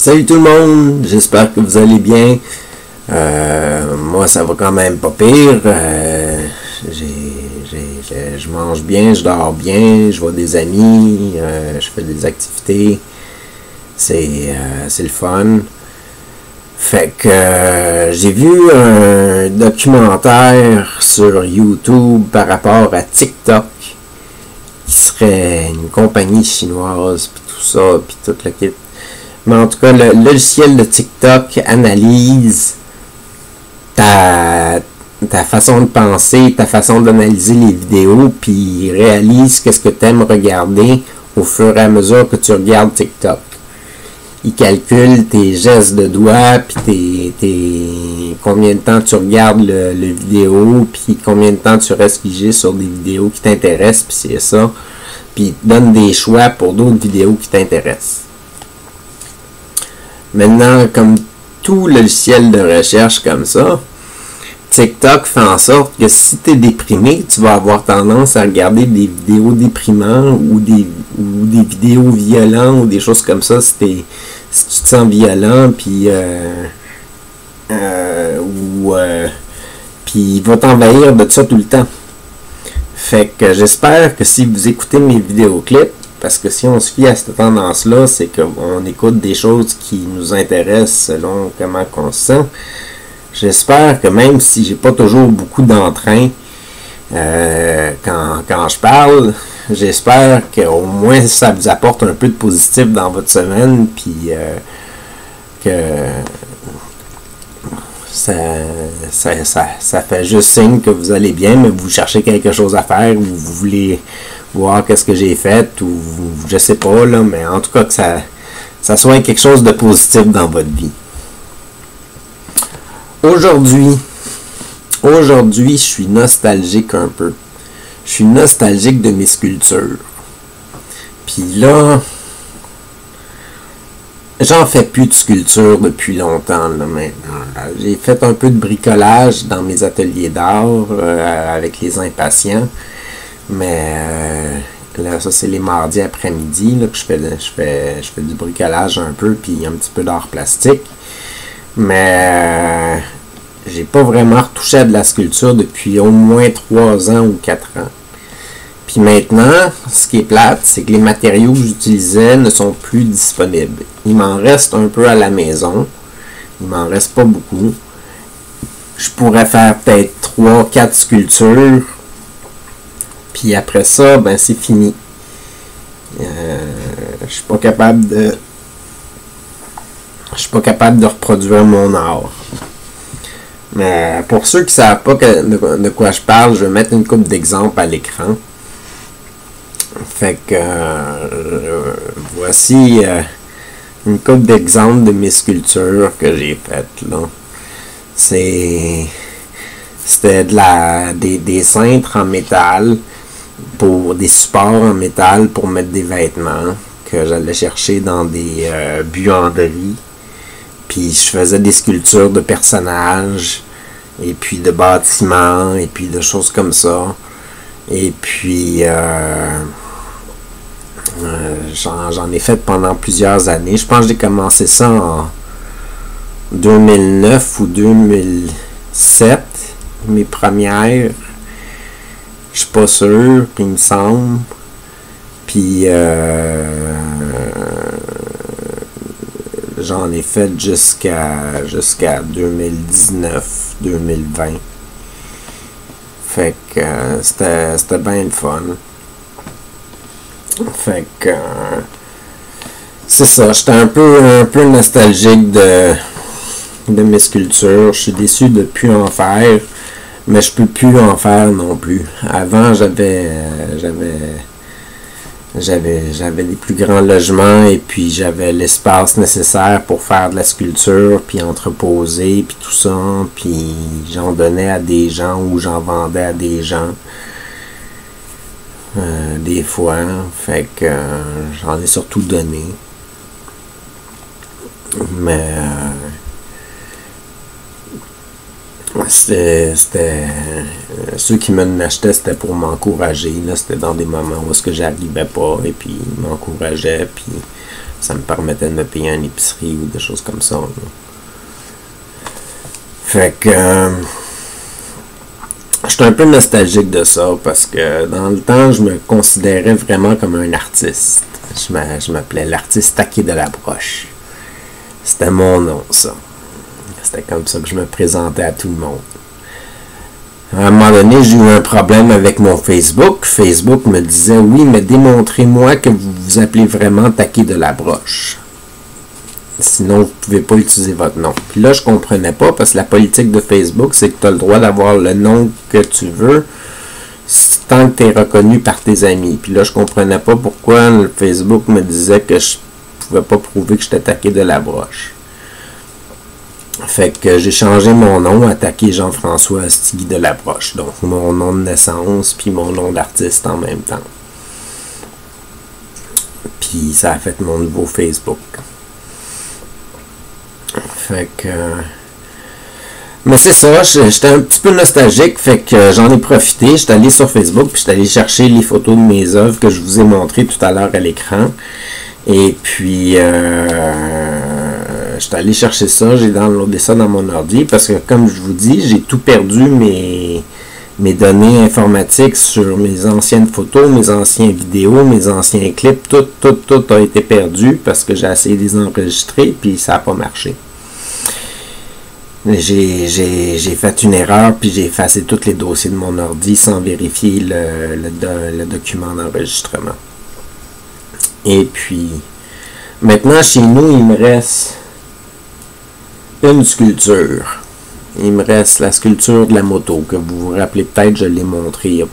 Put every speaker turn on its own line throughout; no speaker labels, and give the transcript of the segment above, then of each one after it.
Salut tout le monde, j'espère que vous allez bien. Moi ça va quand même pas pire. Je mange bien, je dors bien, je vois des amis, je fais des activités. C'est le fun. Fait que j'ai vu un documentaire sur YouTube par rapport à TikTok, qui serait une compagnie chinoise, puis tout ça, puis toute la kit. Mais en tout cas, le logiciel de TikTok analyse ta façon de penser, ta façon d'analyser les vidéos, puis il réalise qu'est-ce que tu aimes regarder au fur et à mesure que tu regardes TikTok. Il calcule tes gestes de doigts, puis combien de temps tu regardes le vidéo, puis combien de temps tu restes figé sur des vidéos qui t'intéressent, puis c'est ça. Puis il te donne des choix pour d'autres vidéos qui t'intéressent. Maintenant, comme tout logiciel de recherche comme ça, TikTok fait en sorte que si tu es déprimé, tu vas avoir tendance à regarder des vidéos déprimantes ou des vidéos violentes ou des choses comme ça si tu te sens violent, puis il va t'envahir de ça tout le temps. Fait que j'espère que si vous écoutez mes vidéoclips, parce que si on se fie à cette tendance-là, c'est qu'on écoute des choses qui nous intéressent selon comment on se sent. J'espère que même si j'ai pas toujours beaucoup d'entrain quand je parle, j'espère qu'au moins ça vous apporte un peu de positif dans votre semaine, puis que ça fait juste signe que vous allez bien, mais vous cherchez quelque chose à faire, ou vous voulez voir qu'est-ce que j'ai fait, ou je sais pas, là, mais en tout cas que ça soit quelque chose de positif dans votre vie. Aujourd'hui, je suis nostalgique un peu. Je suis nostalgique de mes sculptures. Puis là, j'en fais plus de sculptures depuis longtemps, là, maintenant. J'ai fait un peu de bricolage dans mes ateliers d'art avec les impatients. Mais là, ça c'est les mardis après-midi là, que je fais du bricolage un peu, puis un petit peu d'art plastique. Mais j'ai pas vraiment retouché à de la sculpture depuis au moins 3 ans ou 4 ans. Puis maintenant, ce qui est plate, c'est que les matériaux que j'utilisais ne sont plus disponibles. Il m'en reste un peu à la maison. Il m'en reste pas beaucoup. Je pourrais faire peut-être 3-4 sculptures. Puis après ça, ben c'est fini. Je suis pas capable de reproduire mon art. Mais pour ceux qui ne savent pas de quoi je parle, je vais mettre une couple d'exemples à l'écran. Fait que voici une couple d'exemples de mes sculptures que j'ai faites là. C'était des cintres en métal, pour des supports en métal pour mettre des vêtements que j'allais chercher dans des buanderies. Puis je faisais des sculptures de personnages, et puis de bâtiments, et puis de choses comme ça. Et puis j'en ai fait pendant plusieurs années. Je pense que j'ai commencé ça en 2009 ou 2007, mes premières. Je suis pas sûr, il me semble. Puis j'en ai fait jusqu'à 2019-2020. Fait que c'était bien le fun. Fait que c'est ça, j'étais un peu nostalgique de mes sculptures. Je suis déçu de ne plus en faire. Mais je peux plus en faire non plus. Avant, j'avais des plus grands logements, et puis j'avais l'espace nécessaire pour faire de la sculpture, puis entreposer, puis tout ça. Puis j'en donnais à des gens ou j'en vendais à des gens. Des fois. Fait que j'en ai surtout donné. Mais ceux qui me l'achetaient, c'était pour m'encourager. Là, c'était dans des moments où est-ce que j'arrivais pas, et puis ils m'encourageaient, puis Ça me permettait de me payer une épicerie ou des choses comme ça. Là. Fait que je suis un peu nostalgique de ça parce que dans le temps, je me considérais vraiment comme un artiste. Je m'appelais l'artiste taqué de la broche. C'était mon nom, ça. C'était comme ça que je me présentais à tout le monde. À un moment donné, j'ai eu un problème avec mon Facebook. Facebook me disait, oui, mais démontrez-moi que vous vous appelez vraiment taqué de la broche. Sinon, vous ne pouvez pas utiliser votre nom. Puis là, je comprenais pas parce que la politique de Facebook, c'est que tu as le droit d'avoir le nom que tu veux tant que tu es reconnu par tes amis. Puis là, je comprenais pas pourquoi le Facebook me disait que je pouvais pas prouver que j'étais taqué de la broche. Fait que j'ai changé mon nom à taqué Jean-François Astigui de la broche. Donc, mon nom de naissance puis mon nom d'artiste en même temps. Puis ça a fait mon nouveau Facebook. Fait que... Mais c'est ça, j'étais un petit peu nostalgique, fait que j'en ai profité. J'étais allé sur Facebook, puis j'étais allé chercher les photos de mes œuvres que je vous ai montrées tout à l'heure à l'écran. Et puis, j'étais allé chercher ça, j'ai downloadé ça dans mon ordi, parce que comme je vous dis, j'ai tout perdu mes données informatiques sur mes anciennes photos, mes anciennes vidéos, mes anciens clips, tout a été perdu, parce que j'ai essayé de les enregistrer, puis ça n'a pas marché. J'ai fait une erreur, puis j'ai effacé tous les dossiers de mon ordi sans vérifier le document d'enregistrement. Et puis, maintenant, chez nous, il me reste une sculpture. Il me reste la sculpture de la moto, que vous vous rappelez peut-être, je l'ai montré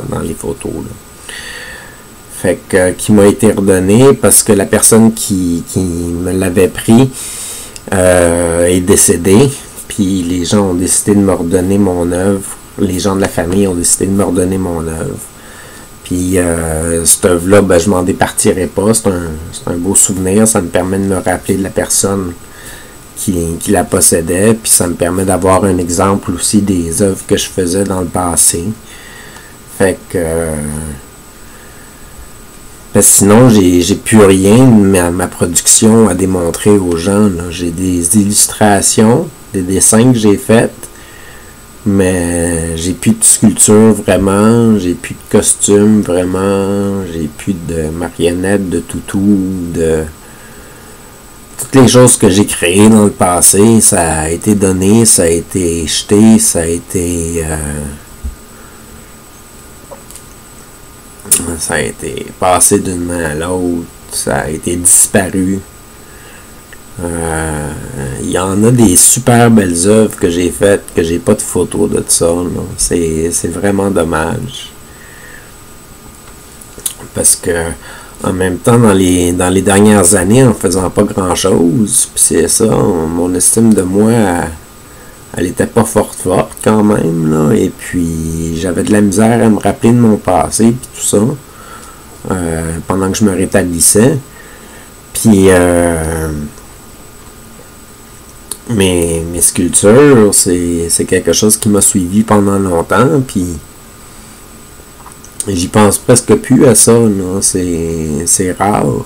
dans les photos. Là. Fait que, qui m'a été redonnée parce que la personne qui me l'avait pris est décédée. Puis les gens ont décidé de me redonner mon œuvre. Les gens de la famille ont décidé de me redonner mon œuvre. Puis cette œuvre-là, ben, je m'en départirai pas. C'est un beau souvenir. Ça me permet de me rappeler de la personne qui la possédait. Puis ça me permet d'avoir un exemple aussi des œuvres que je faisais dans le passé. Fait que... parce que sinon, j'ai plus rien, ma production à démontrer aux gens. J'ai des illustrations, des dessins que j'ai faits, mais j'ai plus de sculpture vraiment, j'ai plus de costumes vraiment, j'ai plus de marionnettes, de toutous, de... toutes les choses que j'ai créées dans le passé, ça a été donné, ça a été jeté, ça a été passé d'une main à l'autre, ça a été disparu. Il y en a des super belles œuvres que j'ai faites, que j'ai pas de photos de ça. C'est vraiment dommage. Parce que en même temps, dans les dernières années, en faisant pas grand chose, puis c'est ça, mon estime de moi, elle était pas forte quand même, là, et puis j'avais de la misère à me rappeler de mon passé, puis tout ça, pendant que je me rétablissais. Puis mes sculptures, c'est quelque chose qui m'a suivi pendant longtemps, puis j'y pense presque plus à ça, là. C'est rare.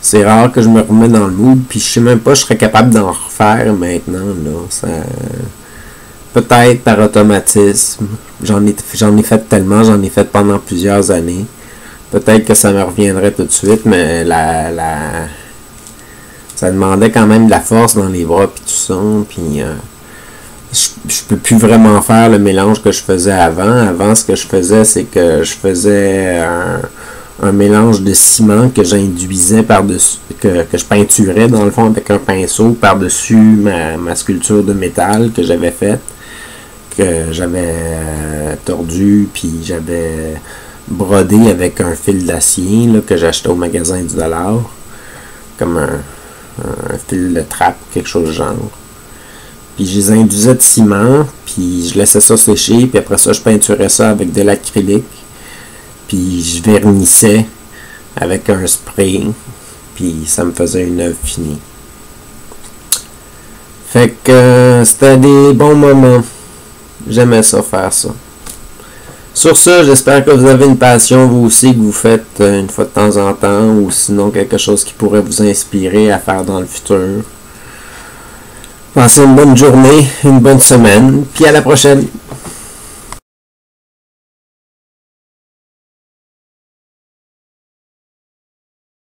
C'est rare que je me remette dans le mood, puis je sais même pas si je serais capable d'en refaire maintenant, là. Peut-être par automatisme. J'en ai fait tellement, j'en ai fait pendant plusieurs années. Peut-être que ça me reviendrait tout de suite, mais ça demandait quand même de la force dans les bras puis tout ça, puis je peux plus vraiment faire le mélange que je faisais avant. Avant, ce que je faisais, c'est que je faisais un mélange de ciment que j'induisais par-dessus, que je peinturais dans le fond avec un pinceau par-dessus ma sculpture de métal que j'avais faite, que j'avais tordu, puis j'avais brodé avec un fil d'acier là, que j'achetais au magasin du dollar, comme un fil de trappe, quelque chose de genre. Puis je les induisais de ciment, puis je laissais ça sécher, puis après ça, je peinturais ça avec de l'acrylique, puis je vernissais avec un spray, puis ça me faisait une œuvre finie. Fait que c'était des bons moments. J'aimais ça, faire ça. Sur ça, j'espère que vous avez une passion, vous aussi, que vous faites une fois de temps en temps, ou sinon quelque chose qui pourrait vous inspirer à faire dans le futur. Passez une bonne journée, une bonne semaine, puis à la prochaine!